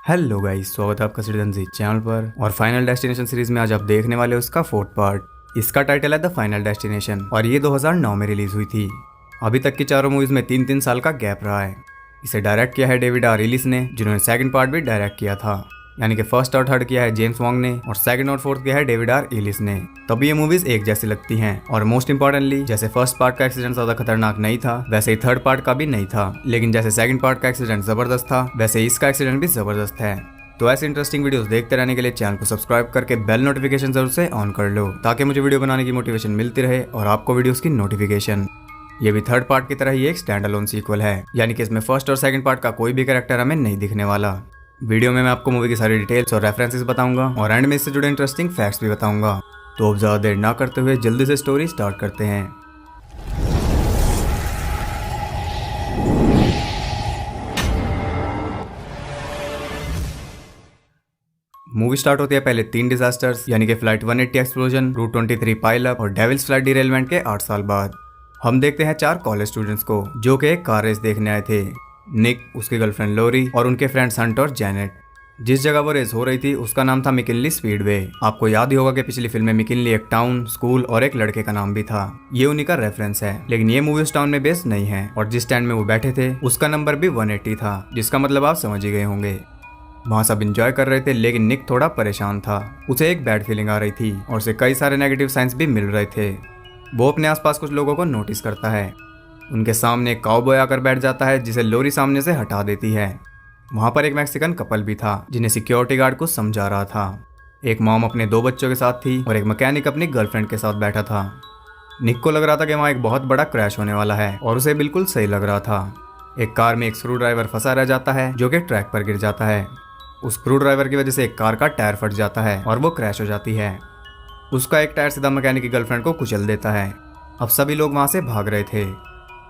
Hello guys, स्वागत है आपका सिटीजन जी चैनल पर। और फाइनल डेस्टिनेशन सीरीज में आज आप देखने वाले हो उसका फोर्थ पार्ट। इसका टाइटल है द फाइनल डेस्टिनेशन और ये 2009 में रिलीज हुई थी। अभी तक की चारों मूवीज में 3-3 साल का गैप रहा है। इसे डायरेक्ट किया है डेविड आर एलिस ने, जिन्होंने सेकंड पार्ट भी डायरेक्ट किया था। यानी कि फर्स्ट और थर्ड किया है जेम्स वॉन्ग ने और सेकंड और फोर्थ किया है डेविड आर एलिस ने। तभी ये मूवीज एक जैसी लगती हैं। और मोस्ट इंपॉर्टेंटली, जैसे फर्स्ट पार्ट का एक्सीडेंट ज्यादा खतरनाक नहीं था, वैसे ही थर्ड पार्ट का भी नहीं था। लेकिन जैसे सेकंड पार्ट का एक्सीडेंट जबरदस्त था, वैसे इसका एक्सीडेंट भी जबरदस्त है। तो ऐसे इंटरेस्टिंग वीडियोस देखते रहने के लिए चैनल को सब्सक्राइब करके बेल नोटिफिकेशन जरूर से ऑन कर लो, ताकि मुझे वीडियो बनाने की मोटिवेशन मिलती रहे और आपको वीडियोस की नोटिफिकेशन। ये भी थर्ड पार्ट की तरह ही एक स्टैंड अलोन सीक्वल है, यानी कि इसमें फर्स्ट और सेकंड पार्ट का कोई भी कैरेक्टर हमें नहीं दिखने वाला। वीडियो में मैं आपको मूवी की सारी डिटेल्स और रेफरेंसेस बताऊंगा और एंड में इससे जुड़े इंटरेस्टिंग फैक्ट्स भी बताऊंगा। तो अब ज्यादा देर ना करते हुए जल्दी से स्टोरी स्टार्ट करते हैं। मूवी स्टार्ट होती है पहले 3 डिजास्टर्स, यानी कि flight 180 explosion, route 23 pile up और डेविल्स फ्लाइट डिरेलमेंट के 8 साल बाद। हम देखते हैं 4 कॉलेज स्टूडेंट्स को, जो कि एक कार रेस देखने आए थे। निक, उसकी गर्लफ्रेंड लोरी और उनके फ्रेंड्स हंट और जैनेट। जिस जगह वो रेस हो रही थी उसका नाम था मिकिनली स्पीडवे। आपको याद ही होगा कि पिछली फिल्म में मिकिनली एक टाउन, स्कूल और एक लड़के का नाम भी था। ये उन्हीं का रेफरेंस है, लेकिन ये मूवी उस टाउन में बेस्ड नहीं है। और जिस स्टैंड में वो बैठे थे उसका नंबर भी 180 था, जिसका मतलब आप समझ ही गए होंगे। वहाँ सब एंजॉय कर रहे थे, लेकिन निक थोड़ा परेशान था। उसे एक बैड फीलिंग आ रही थी और उसे कई सारे नेगेटिव साइंस भी मिल रहे थे। वो अपने आसपास कुछ लोगों को नोटिस करता है। उनके सामने एक काउबॉय आकर बैठ जाता है, जिसे लोरी सामने से हटा देती है। वहाँ पर एक मैक्सिकन कपल भी था, जिन्हें सिक्योरिटी गार्ड कुछ समझा रहा था। एक मॉम अपने 2 बच्चों के साथ थी और एक मैकेनिक अपनी गर्लफ्रेंड के साथ बैठा था। निक को लग रहा था कि वहाँ एक बहुत बड़ा क्रैश होने वाला है और उसे बिल्कुल सही लग रहा था। एक कार में एक स्क्रू ड्राइवर फंसा रह जाता है, जो कि ट्रैक पर गिर जाता है। उस स्क्रू ड्राइवर की वजह से एक कार का टायर फट जाता है और वो क्रैश हो जाती है। उसका एक टायर सीधा मैकेनिक की गर्लफ्रेंड को कुचल देता है। अब सभी लोग वहां से भाग रहे थे।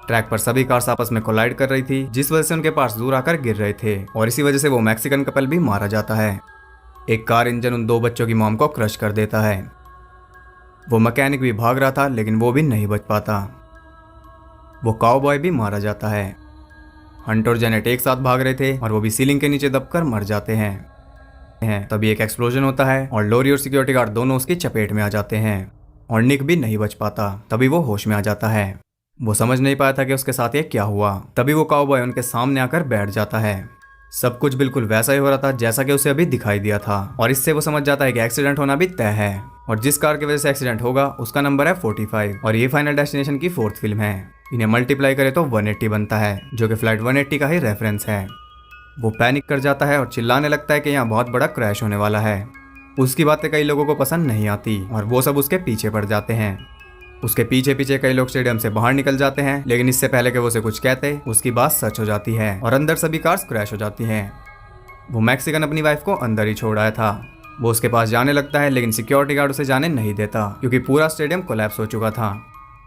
ट्रैक पर सभी कार्स आपस में कोलाइड कर रही थी, जिस वजह से उनके पार्ट्स दूर आकर गिर रहे थे और इसी वजह से वो मैक्सिकन कपल भी मारा जाता है। एक कार इंजन उन 2 बच्चों की मॉम को क्रश कर देता है। वो मैकेनिक भी भाग रहा था, लेकिन वो भी नहीं बच पाता। वो काउबॉय भी मारा जाता है। हंट और जेनेट एक साथ भाग रहे थे और वो भी सीलिंग के नीचे दबकर मर जाते हैं। तभी एक एक्सप्लोजन होता है और लोरी और सिक्योरिटी गार्ड दोनों उसकी चपेट में आ जाते हैं और निक भी नहीं बच पाता। तभी वो होश में आ जाता है। वो समझ नहीं पाया था कि उसके साथ ये क्या हुआ। तभी वो काउबॉय उनके सामने आकर बैठ जाता है। सब कुछ बिल्कुल वैसा ही हो रहा था जैसा कि उसे अभी दिखाई दिया था और इससे वो समझ जाता है कि एक्सीडेंट होना भी तय है। और जिस कार की वजह से एक्सीडेंट होगा उसका नंबर है 45 और ये फाइनल डेस्टिनेशन की 4th फिल्म है। इन्हें मल्टीप्लाई करे तो 180 बनता है, जो कि फ्लाइट 180 का ही रेफरेंस है। वो पैनिक कर जाता है और चिल्लाने लगता है कि यहाँ बहुत बड़ा क्रैश होने वाला है। उसकी बातें कई लोगों को पसंद नहीं आती और वो सब उसके पीछे पड़ जाते हैं। उसके पीछे पीछे कई लोग स्टेडियम से बाहर निकल जाते हैं, लेकिन इससे पहले कि वो उसे कुछ कहते, उसकी बात सच हो जाती है और अंदर सभी कार्स क्रैश हो जाती हैं। वो मैक्सिकन अपनी वाइफ को अंदर ही छोड़ आया था। वो उसके पास जाने लगता है, लेकिन सिक्योरिटी गार्ड उसे जाने नहीं देता, क्योंकि पूरा स्टेडियम कोलैप्स हो चुका था।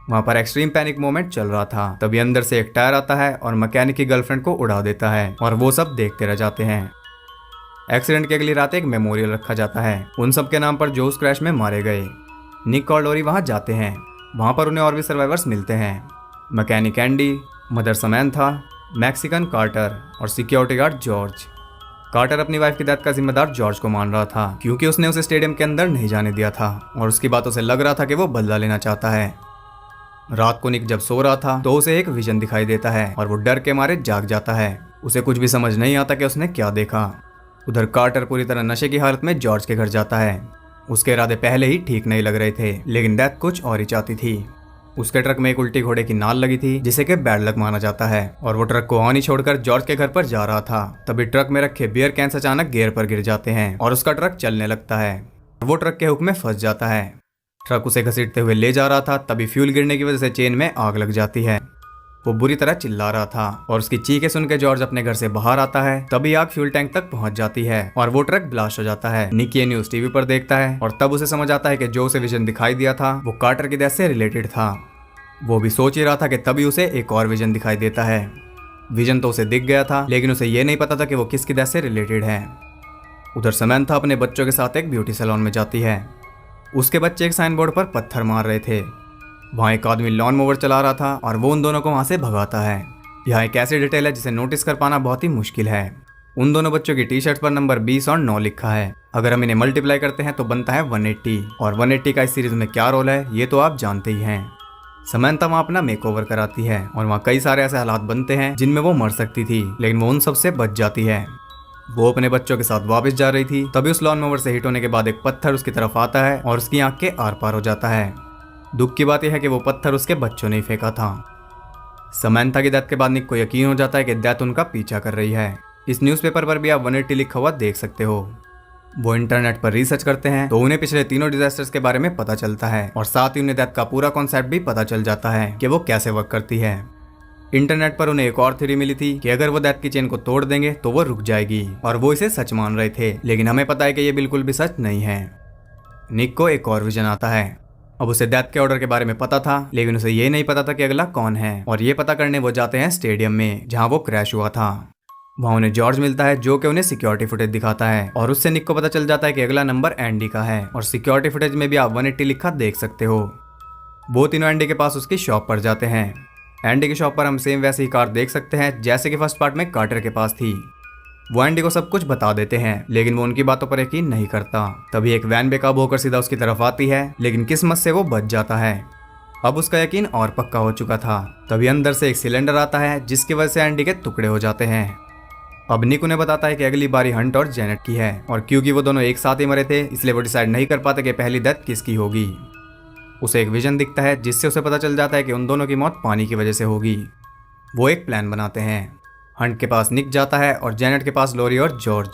वहाँ पर एक्सट्रीम पैनिक मोमेंट चल रहा था। तभी अंदर से एक टायर आता है और मैकेनिक की गर्लफ्रेंड को उड़ा देता है और वो सब देखते रह जाते हैं। एक्सीडेंट की अगली रात एक मेमोरियल रखा जाता है उन सब के नाम पर जो उस क्रैश में मारे गए। निक और लोरी वहाँ जाते हैं। वहाँ पर उन्हें और भी सर्वाइवर्स मिलते हैं। Mechanic Andy, mother Samantha, Mexican Carter और सिक्योरिटी गार्ड जॉर्ज। कार्टर अपनी वाइफ की डेथ का जिम्मेदार जॉर्ज को मान रहा था, क्योंकि उसने उसे स्टेडियम के अंदर नहीं जाने दिया था और उसकी बातों से लग रहा था कि वो बदला लेना चाहता है। रात को निक जब सो रहा था तो उसे एक विजन दिखाई देता है और वो डर के मारे जाग जाता है। उसे कुछ भी समझ नहीं आता कि उसने क्या देखा। उधर कार्टर पूरी तरह नशे की हालत में जॉर्ज के घर जाता है। उसके इरादे पहले ही ठीक नहीं लग रहे थे, लेकिन डेथ कुछ और ही चाहती थी। उसके ट्रक में एक उल्टी घोड़े की नाल लगी थी, जिसे कि बैड लक माना जाता है और वो ट्रक को ऑन ही छोड़कर जॉर्ज के घर पर जा रहा था। तभी ट्रक में रखे बियर कैंस अचानक गियर पर गिर जाते हैं और उसका ट्रक चलने लगता है। वो ट्रक के हुक में फंस जाता है। ट्रक उसे घसीटते हुए ले जा रहा था। तभी फ्यूल गिरने की वजह से चेन में आग लग जाती है। वो बुरी तरह चिल्ला रहा था और उसकी चीखें सुन के जॉर्ज अपने घर से बाहर आता है। तभी आग फ्यूल टैंक तक पहुंच जाती है और वो ट्रक ब्लास्ट हो जाता है। निक ये न्यूज टीवी पर देखता है और तब उसे समझ आता है कि जो उसे विजन दिखाई दिया था वो कार्टर की डेथ से रिलेटेड था। वो भी सोच ही रहा था कि तभी उसे एक और विजन दिखाई देता है। विजन तो उसे दिख गया था, लेकिन उसे ये नहीं पता था कि वो किसकी डेथ से रिलेटेड है। उधर समैंथा अपने बच्चों के साथ एक ब्यूटी सैलून में जाती है। उसके बच्चे एक साइन बोर्ड पर पत्थर मार रहे थे। वहाँ एक आदमी लॉन मोवर चला रहा था और वो उन दोनों को वहाँ से भगाता है। यहाँ एक ऐसी डिटेल है जिसे नोटिस कर पाना बहुत ही मुश्किल है। उन दोनों बच्चों की टी शर्ट पर नंबर 20 और 9 लिखा है। अगर हम इन्हें मल्टीप्लाई करते हैं तो बनता है 180 और 180 का इस सीरीज में क्या रोल है ये तो आप जानते ही हैं। समंथा वहाँ अपना मेकओवर कराती है और वहाँ कई सारे ऐसे हालात बनते हैं जिनमें वो मर सकती थी, लेकिन वो उन सब से बच जाती है। वो अपने बच्चों के साथ वापस जा रही थी, तभी उस लॉन मोवर से हिट होने के बाद एक पत्थर उसकी तरफ आता है और उसकी आंख के आर पार हो जाता है। दुख की बात यह है कि वो पत्थर उसके बच्चों ने ही फेंका था। समंथा की डेथ के बाद निक को यकीन हो जाता है कि डेथ उनका पीछा कर रही है। इस न्यूज़पेपर पर भी आप 180 लिखा हुआ देख सकते हो। वो इंटरनेट पर रिसर्च करते हैं तो उन्हें पिछले तीनों डिजास्टर्स के बारे में पता चलता है और साथ ही उन्हें डेथ का पूरा कॉन्सेप्ट भी पता चल जाता है कि वो कैसे वर्क करती है। इंटरनेट पर उन्हें एक और थ्योरी मिली थी कि अगर वो डेथ की चेन को तोड़ देंगे तो वो रुक जाएगी, और वो इसे सच मान रहे थे, लेकिन हमें पता है कि ये बिल्कुल भी सच नहीं है। निक को एक और विजन आता है। अब उसे डेथ के ऑर्डर के बारे में पता था, लेकिन उसे ये नहीं पता था कि अगला कौन है, और ये पता करने वो जाते हैं स्टेडियम में जहाँ वो क्रैश हुआ था। वहाँ उन्हें जॉर्ज मिलता है जो कि उन्हें सिक्योरिटी फुटेज दिखाता है और उससे निक को पता चल जाता है कि अगला नंबर एंडी का है, और सिक्योरिटी फुटेज में भी आप 180 लिखा देख सकते हो। वो तीनों एंडी के पास उसकी शॉप पर जाते हैं। एंडी की शॉप पर हम सेम वैसी ही कार देख सकते हैं जैसे कि फर्स्ट पार्ट में कार्टर के पास थी। वो एंडी को सब कुछ बता देते हैं, लेकिन वो उनकी बातों पर यकीन नहीं करता। तभी एक वैन बेकाबू होकर सीधा उसकी तरफ आती है, लेकिन किस्मत से वो बच जाता है। अब उसका यकीन और पक्का हो चुका था। तभी अंदर से एक सिलेंडर आता है जिसकी वजह से एंडी के टुकड़े हो जाते हैं। अब निक उन्हें बताता है कि अगली बारी हंट और जेनेट की है, और क्योंकि वो दोनों एक साथ ही मरे थे इसलिए वो डिसाइड नहीं कर पाते कि पहली डेथ किसकी होगी। उसे एक विजन दिखता है जिससे उसे पता चल जाता है कि उन दोनों की मौत पानी की वजह से होगी। वो एक प्लान बनाते हैं। हंट के पास निक जाता है और जेनेट के पास लोरी और जॉर्ज।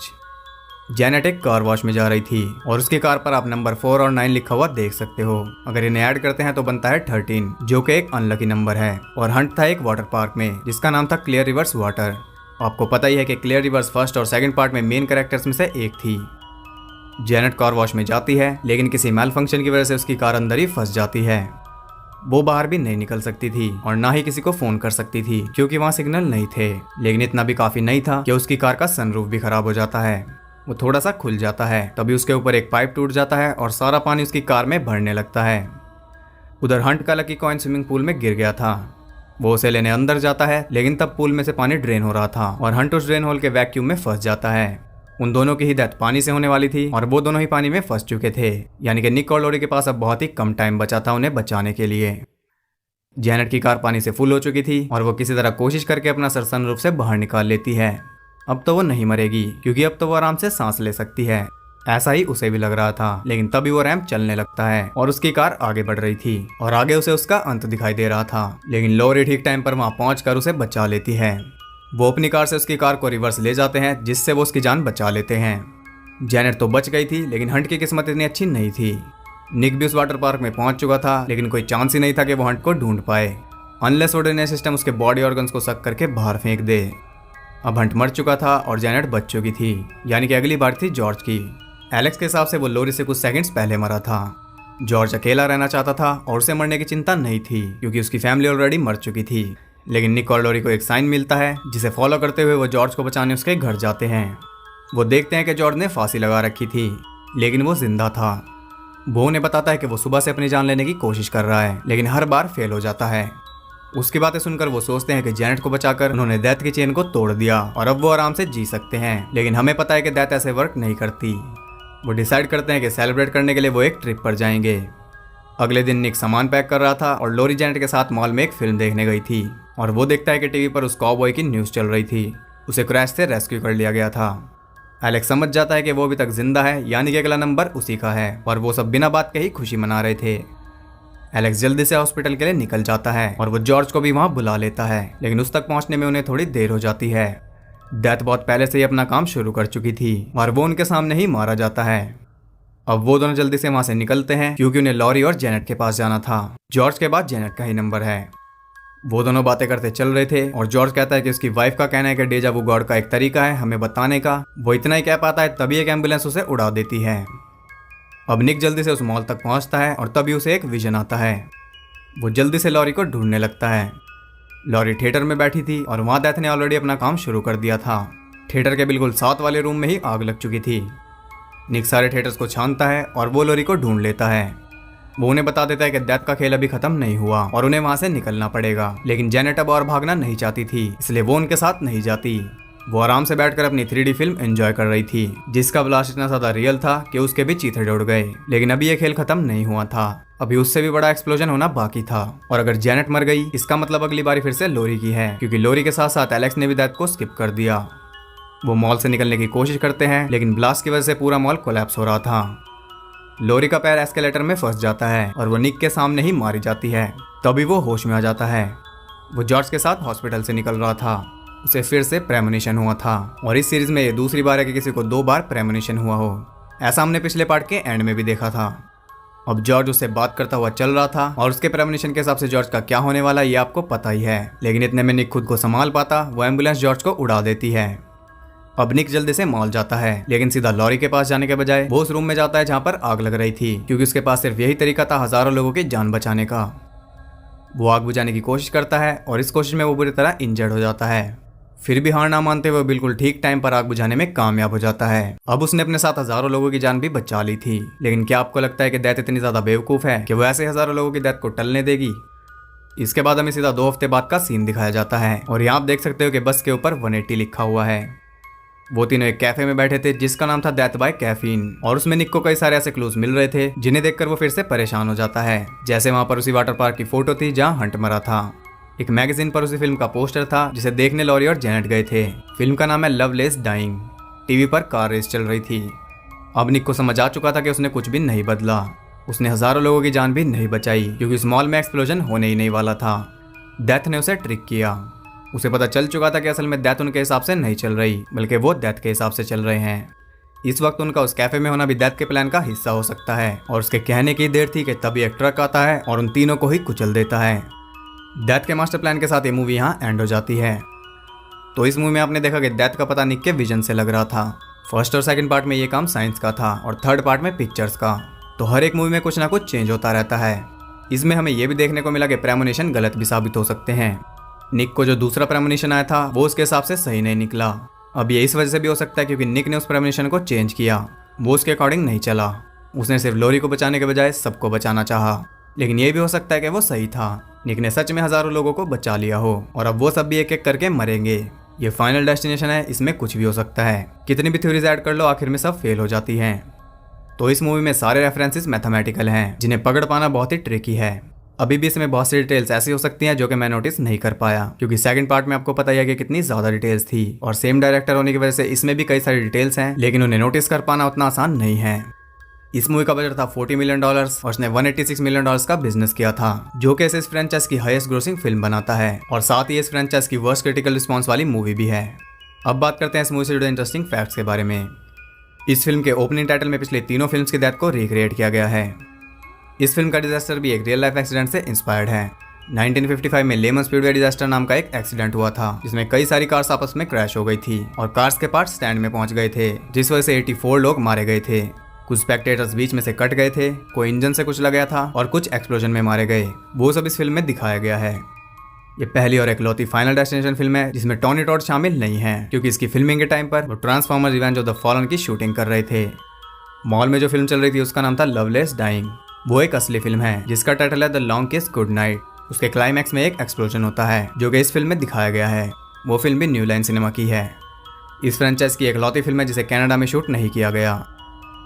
जेनेट एक कार वॉश में जा रही थी और उसकी कार पर आप नंबर 4 और 9 लिखा हुआ देख सकते हो। अगर इन्हें ऐड करते हैं तो बनता है 13, जो कि एक अनलकी नंबर है। और हंट था एक वाटर पार्क में जिसका नाम था क्लियर रिवर्स वाटर। आपको पता ही है कि क्लियर रिवर्स फर्स्ट और सेकंड पार्ट में मेन कैरेक्टर्स में से एक थी। जेनेट कार वॉश में जाती है, लेकिन किसी मैल फंक्शन की वजह से उसकी कार अंदर ही फंस जाती है। वो बाहर भी नहीं निकल सकती थी और ना ही किसी को फोन कर सकती थी क्योंकि वहाँ सिग्नल नहीं थे। लेकिन इतना भी काफी नहीं था कि उसकी कार का सनरूफ भी खराब हो जाता है। वो थोड़ा सा खुल जाता है, तभी उसके ऊपर एक पाइप टूट जाता है और सारा पानी उसकी कार में भरने लगता है। उधर हंट का लकी कॉइन स्विमिंग पूल में गिर गया था। वो उसे लेने अंदर जाता है, लेकिन तब पूल में से पानी ड्रेन हो रहा था और हंट उस ड्रेन होल के वैक्यूम में फंस जाता है। उन दोनों की ही डेथ पानी से होने वाली थी और वो दोनों ही पानी में फंस चुके थे, यानी कि निक और लोरी के पास अब बहुत ही कम टाइम बचा था उन्हें बचाने के लिए। जेनेट की कार पानी से फुल हो चुकी थी और वो किसी तरह कोशिश करके अपना सर सनरूफ से बाहर निकाल लेती है। अब तो वो नहीं मरेगी क्योंकि अब तो वो आराम से सांस ले सकती है, ऐसा ही उसे भी लग रहा था। लेकिन तभी वो रैंप चलने लगता है और उसकी कार आगे बढ़ रही थी और आगे उसे उसका अंत दिखाई दे रहा था। लेकिन लोरी ठीक टाइम पर वहां पहुंचकर उसे बचा लेती है। वो अपनी कार से उसकी कार को रिवर्स ले जाते हैं जिससे वो उसकी जान बचा लेते हैं। जेनेट तो बच गई थी, लेकिन हंट की किस्मत इतनी अच्छी नहीं थी। निक भी उस वाटर पार्क में पहुंच चुका था, लेकिन कोई चांस ही नहीं था कि वो हंट को ढूंढ पाए, अनलेस ऑर्डिनरी सिस्टम उसके बॉडी ऑर्गन्स को सक करके बाहर फेंक दे। अब हंट मर चुका था और जेनेट बच चुकी थी, यानी कि अगली बार थी जॉर्ज की। एलेक्स के हिसाब से वो लोरी से कुछ सेकंड्स पहले मरा था। जॉर्ज अकेला रहना चाहता था और उसे मरने की चिंता नहीं थी क्योंकि उसकी फैमिली ऑलरेडी मर चुकी थी। लेकिन निक और लोरी को एक साइन मिलता है जिसे फॉलो करते हुए वो जॉर्ज को बचाने उसके घर जाते हैं। वो देखते हैं कि जॉर्ज ने फांसी लगा रखी थी, लेकिन वो जिंदा था। वो उन्हें बताता है कि वो सुबह से अपनी जान लेने की कोशिश कर रहा है, लेकिन हर बार फेल हो जाता है। उसकी बातें सुनकर वो सोचते हैं कि जेनेट को बचाकर उन्होंने डेथ की चेन को तोड़ दिया और अब वो आराम से जी सकते हैं। लेकिन हमें पता है कि डेथ ऐसे वर्क नहीं करती। वो डिसाइड करते हैं कि सेलिब्रेट करने के लिए वो एक ट्रिप पर जाएंगे। अगले दिन निक सामान पैक कर रहा था और लोरी जेनेट के साथ मॉल में एक फिल्म देखने गई थी और वो देखता है कि टीवी पर उस कॉबॉय की न्यूज़ चल रही थी। उसे क्रैश से रेस्क्यू कर लिया गया था। एलेक्स समझ जाता है कि वो अभी तक जिंदा है, यानी कि अगला नंबर उसी का है, और वो सब बिना बात के ही खुशी मना रहे थे। एलेक्स जल्दी से हॉस्पिटल के लिए निकल जाता है और वो जॉर्ज को भी वहां बुला लेता है, लेकिन उस तक पहुंचने में उन्हें थोड़ी देर हो जाती है। डेथ बहुत पहले से ही अपना काम शुरू कर चुकी थी और वो उनके सामने ही मारा जाता है। अब वो दोनों जल्दी से वहां से निकलते हैं क्योंकि उन्हें लॉरी और जेनेट के पास जाना था। जॉर्ज के बाद जेनेट का ही नंबर है। वो दोनों बातें करते चल रहे थे और जॉर्ज कहता है कि उसकी वाइफ का कहना है कि डेजा वू गॉड का एक तरीका है हमें बताने का। वो इतना ही कह पाता है तभी एक एम्बुलेंस उसे उड़ा देती है। अब निक जल्दी से उस मॉल तक पहुंचता है और तभी उसे एक विजन आता है। वो जल्दी से लॉरी को ढूंढने लगता है। लॉरी थिएटर में बैठी थी और वहां डेथ ने ऑलरेडी अपना काम शुरू कर दिया था। थिएटर के बिल्कुल साथ वाले रूम में ही आग लग चुकी थी। निक सारे थिएटर्स को छानता है और वो लॉरी को ढूंढ लेता है। वो उन्हें बता देता है कि डेथ का खेल अभी खत्म नहीं हुआ और उन्हें वहां से निकलना पड़ेगा। लेकिन जेनेट अब और भागना नहीं चाहती थी, इसलिए वो उनके साथ नहीं जाती। वो आराम से बैठकर अपनी 3D फिल्म एंजॉय कर रही थी, जिसका ब्लास्ट इतना ज्यादा रियल था कि उसके भी चीथे उड़ गए। लेकिन अभी ये खेल खत्म नहीं हुआ था, अभी उससे भी बड़ा एक्सप्लोजन होना बाकी था। और अगर जेनेट मर गई, इसका मतलब अगली बारी फिर से लोरी की है, क्योंकि लोरी के साथ साथ एलेक्स ने भी डेथ को स्किप कर दिया। वो मॉल से निकलने की कोशिश करते हैं, लेकिन ब्लास्ट की वजह से पूरा मॉल कोलैप्स हो रहा था। लोरी का पैर एस्केलेटर में फंस जाता है और वो निक के सामने ही मारी जाती है। तभी वो होश में आ जाता है। वो जॉर्ज के साथ हॉस्पिटल से निकल रहा था, उसे फिर से प्रेमोनिशन हुआ था। और इस सीरीज में ये दूसरी बार है कि किसी को 2 बार प्रेमोनिशन हुआ हो। ऐसा हमने पिछले पार्ट के एंड में भी देखा था। अब जॉर्ज उससे बात करता हुआ चल रहा था और उसके प्रेमोनिशन के हिसाब से जॉर्ज का क्या होने वाला ये आपको पता ही है। लेकिन इतने में निक खुद को संभाल पाता, वो एम्बुलेंस जॉर्ज को उड़ा देती है। अब निक जल्दी से मॉल जाता है, लेकिन सीधा लॉरी के पास जाने के बजाय वो उस रूम में जाता है जहाँ पर आग लग रही थी, क्योंकि उसके पास सिर्फ यही तरीका था हजारों लोगों की जान बचाने का। वो आग बुझाने की कोशिश करता है और इस कोशिश में वो बुरी तरह इंजर्ड हो जाता है। फिर भी हार ना मानते हुए बिल्कुल ठीक टाइम पर आग बुझाने में कामयाब हो जाता है। अब उसने अपने साथ हजारों लोगों की जान भी बचा ली थी। लेकिन क्या आपको लगता है कि डेथ इतनी ज्यादा बेवकूफ है कि वो ऐसे हजारों लोगों की डेथ को टलने देगी? इसके बाद हमें सीधा 2 हफ्ते बाद का सीन दिखाया जाता है और यहाँ आप देख सकते हो कि बस के ऊपर 180 लिखा हुआ है। वो तीनों एक कैफे में बैठे थे जिसका नाम था डेथ बाय कैफीन, और उसमें निक को कई सारे ऐसे क्लूज मिल रहे थे जिन्हें देखकर वो फिर से परेशान हो जाता है। जैसे वहां पर उसी वाटर पार्क की फोटो थी जहां हंट मरा था। एक मैगजीन पर उसी फिल्म का पोस्टर था जिसे देखने लॉरी और जेनेट गए थे। फिल्म का नाम है लवलेस डाइंग। टीवी पर कार रेस चल रही थी। अब निक को समझ आ चुका था कि उसने कुछ भी नहीं बदला। उसने हजारों लोगों की जान भी नहीं बचाई, क्योंकि इस मॉल में एक्सप्लोजन होने ही नहीं वाला था। डेथ ने उसे ट्रिक किया। उसे पता चल चुका था कि असल में डेथ उनके हिसाब से नहीं चल रही, बल्कि वो डेथ के हिसाब से चल रहे हैं। इस वक्त उनका उस कैफे में होना भी डेथ के प्लान का हिस्सा हो सकता है। और उसके कहने की देर थी कि तभी एक ट्रक आता है और उन तीनों को ही कुचल देता है। डेथ के मास्टर प्लान के साथ ये मूवी यहाँ एंड हो जाती है। तो इस मूवी में आपने देखा कि डेथ का पता निक के विजन से लग रहा था। फर्स्ट और सेकंड पार्ट में ये काम साइंस का था और थर्ड पार्ट में पिक्चर्स का। तो हर एक मूवी में कुछ ना कुछ चेंज होता रहता है। इसमें हमें यह भी देखने को मिला कि प्रेमोनिशन गलत भी साबित हो सकते हैं। निक को जो दूसरा प्रेमोनिशन आया था वो उसके हिसाब से सही नहीं निकला। अब ये इस वजह से भी हो सकता है क्योंकि निक ने उस प्रेमोनिशन को चेंज किया, वो उसके अकॉर्डिंग नहीं चला। उसने सिर्फ लोरी को बचाने के बजाय सबको बचाना चाहा। लेकिन ये भी हो सकता है कि वो सही था, निक ने सच में हजारों लोगों को बचा लिया हो और अब वो सब भी एक एक करके मरेंगे। ये फाइनल डेस्टिनेशन है, इसमें कुछ भी हो सकता है। कितनी भी थ्योरीज ऐड कर लो, आखिर में सब फेल हो जाती हैं। तो इस मूवी में सारे रेफरेंसेस मैथमेटिकल हैं, जिन्हें पकड़ पाना बहुत ही ट्रिकी है। अभी भी इसमें बहुत सी डिटेल्स ऐसी हो सकती हैं जो कि मैं नोटिस नहीं कर पाया, क्योंकि सेकंड पार्ट में आपको पता ही है कि कितनी ज्यादा डिटेल्स थी और सेम डायरेक्टर होने की वजह से इसमें भी कई सारी डिटेल्स हैं, लेकिन उन्हें नोटिस कर पाना उतना आसान नहीं है। इस मूवी का बजट था $40 मिलियन और उसने $186 मिलियन का बिजनेस किया था, जो कि इस फ्रेंचाइज की हाईएस्ट ग्रोसिंग फिल्म बनाता है और साथ ही इस फ्रेंचाइज की वर्स्ट क्रिटिकल रिस्पॉन्स वाली मूवी भी है। अब बात करते हैं इस मूवी से जुड़े इंटरेस्टिंग फैक्ट्स के बारे में। इस फिल्म के ओपनिंग टाइटल में पिछले तीनों फिल्म्स की डेथ को रिक्रिएट किया गया है। इस फिल्म का डिजास्टर भी एक रियल लाइफ एक्सीडेंट से इंस्पायर्ड है। 1955 में लेमन स्पीडवे डिजास्टर नाम का एक एक्सीडेंट हुआ था, जिसमें कई सारी कार्स आपस में क्रैश हो गई थी और कार्स के पार्ट्स स्टैंड में पहुंच गए थे, जिस वजह से 84 लोग मारे गए थे। कुछ स्पेक्टेटर्स बीच में से कट गए थे, कोई इंजन से कुछ लगा था और कुछ एक्सप्लोजन में मारे गए। वो सब इस फिल्म में दिखाया गया है। ये पहली और इकलौती फाइनल डेस्टिनेशन फिल्म है जिसमें टॉनी टॉड शामिल नहीं है, क्योंकि इसकी फिल्मिंग के टाइम पर वो transformer revenge of the fallen की शूटिंग कर रहे थे। मॉल में जो फिल्म चल रही थी उसका नाम था लवलेस डाइंग। वो एक असली फिल्म है जिसका टाइटल है द लॉन्ग किस गुड नाइट। उसके क्लाइमैक्स में एक एक्सप्लोजन होता है जो कि इस फिल्म में दिखाया गया है। वो फिल्म भी न्यू लाइन सिनेमा की है। इस फ्रेंचाइज की इकलौती फिल्म है जिसे कनाडा में शूट नहीं किया गया।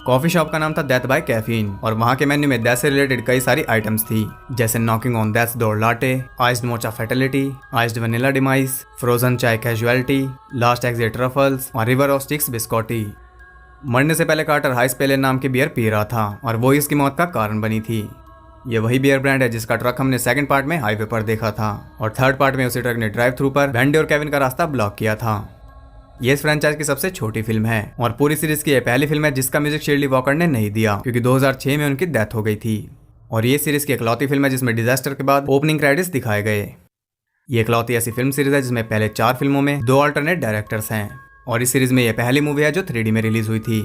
कॉफी शॉप का नाम था डेथ बाय कैफीन और वहाँ के मेन्यू में डेथ से रिलेटेड कई सारी आइटम्स थी, जैसे knocking on deaths door latte, iced mocha fatality, iced vanilla demise, frozen चाय कैजुअलिटी, लास्ट एग्जिट ट्रफल्स और रिवर ऑफ स्टिक्स बिस्कॉटी। मरने से पहले कार्टर हाइस पेले नाम की बियर पी रहा था और वो इसकी मौत का कारण बनी थी। ये वही बियर ब्रांड है जिसका ट्रक हमने सेकंड पार्ट में हाईवे पर देखा था और थर्ड पार्ट में उसी ट्रक ने ड्राइव थ्रू पर वेंडी और केविन का रास्ता ब्लॉक किया था। ये इस फ्रेंचाइज की सबसे छोटी फिल्म है और पूरी सीरीज की यह पहली फिल्म है जिसका म्यूजिक शिरली वॉकर ने नहीं दिया, क्योंकि 2006 में उनकी डेथ हो गई थी। और ये सीरीज की इकलौती फिल्म है जिसमें डिजास्टर के बाद ओपनिंग क्रेडिट्स दिखाए गए। ये इकलौती ऐसी फिल्म सीरीज है जिसमें पहले 4 फिल्मों में 2 अल्टरनेट डायरेक्टर्स हैं और इस सीरीज में यह पहली मूवी है जो 3D में रिलीज हुई थी।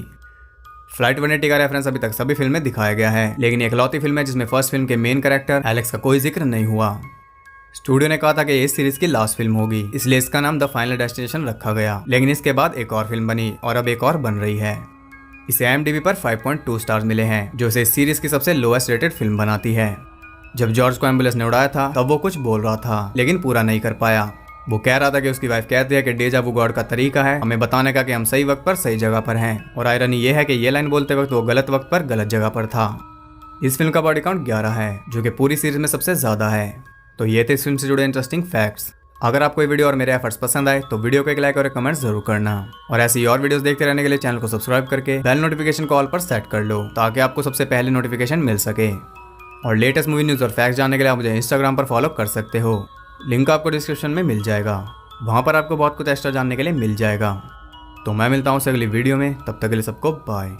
फ्लाइट 180 का रेफरेंस अभी तक सभी फिल्म में दिखाया गया है, लेकिन ये इकलौती फिल्म है जिसमें फर्स्ट फिल्म के मेन कैरेक्टर एलेक्स का कोई जिक्र नहीं हुआ। स्टूडियो ने कहा था कि इस सीरीज की लास्ट फिल्म होगी, इसलिए इसका नाम द फाइनल डेस्टिनेशन रखा गया, लेकिन इसके बाद एक और फिल्म बनी और अब एक और बन रही है। इसे IMDb पर 5.2 स्टार्स मिले हैं, जो इसे इस सीरीज की सबसे लोएस्ट रेटेड फिल्म बनाती है। जब जॉर्ज को एम्बुलेंस ने उड़ाया था तब वो कुछ बोल रहा था, लेकिन पूरा नहीं कर पाया। वो कह रहा था कि उसकी वाइफ कहती है कि डेजा वू गॉड का तरीका है हमें बताने का कि हम सही वक्त पर सही जगह पर हैं, और आयरनी ये है कि ये लाइन बोलते वक्त वो गलत वक्त पर गलत जगह पर था। इस फिल्म का बॉडी काउंट 11 है, जो कि पूरी सीरीज में सबसे ज्यादा है। तो ये थे इस फिल्म से जुड़े इंटरेस्टिंग फैक्ट्स। अगर आपको ये वीडियो और मेरे एफर्ट्स पसंद आए तो वीडियो को एक लाइक और एक कमेंट जरूर करना, और ऐसी ही और वीडियोस देखते रहने के लिए चैनल को सब्सक्राइब करके बेल नोटिफिकेशन को ऑल पर सेट कर लो, ताकि आपको सबसे पहले नोटिफिकेशन मिल सके। और लेटेस्ट मूवी न्यूज़ और फैक्ट्स जानने के लिए आप मुझे इंस्टाग्राम पर फॉलो कर सकते हो, लिंक आपको डिस्क्रिप्शन में मिल जाएगा। वहाँ पर आपको बहुत कुछ एक्स्ट्रा जानने के लिए मिल जाएगा। तो मैं मिलता हूँ अगली वीडियो में, तब तक के लिए सबको बाय।